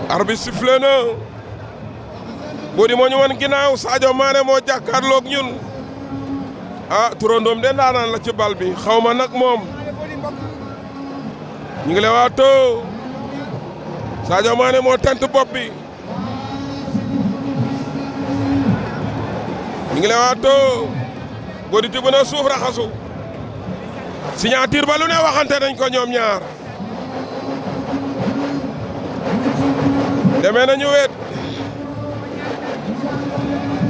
arbitre sifflé na Body moo ñu wan ginnaaw Sadio Mané moo jàkkaarloog ñun turandoom de ndaanaan la ci bal bi xaw ma nag moom ñu ngi leewaatoo Sadio Mané moo tent bopp bi ñu ngi leewaatoo Body tibb na suuf raxasu signature ba lu ne waxante nañ ko ñoom ñaar demee nañu wet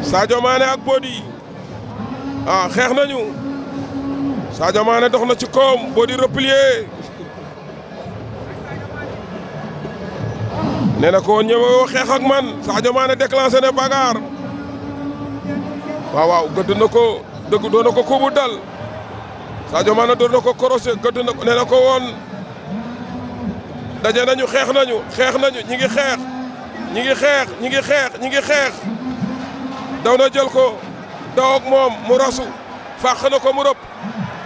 Sadio Mané ak Body xeex nañu Sadio Mané dox na ci koom Body replié nee na ko ñëwoo xeex ak man Sadio Mané déclenché ne bagarre waaw gëdd na ko dëgg doon na ko kubu dal Sadio Mané doon na ko korosé gëdd na ko nee na ko woon daje nañu xeex nañu ñi ngi xeex ñi ngi xeex daw na jël ko daw ak moom mu rasu fàq na ko mu rëpp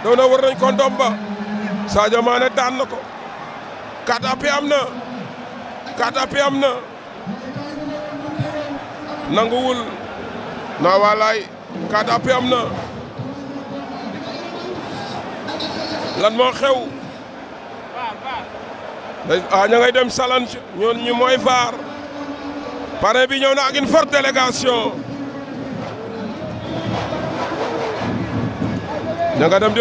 daw na wër nañ ko ndomba Sadio Mané daan na ko kat api am na nanguwul na walaay kat api am na lan moo xew ña ngay dem salanc ñoon ñu mooy VAR parrain bi ñëw na ak une forte délégation ña nga dem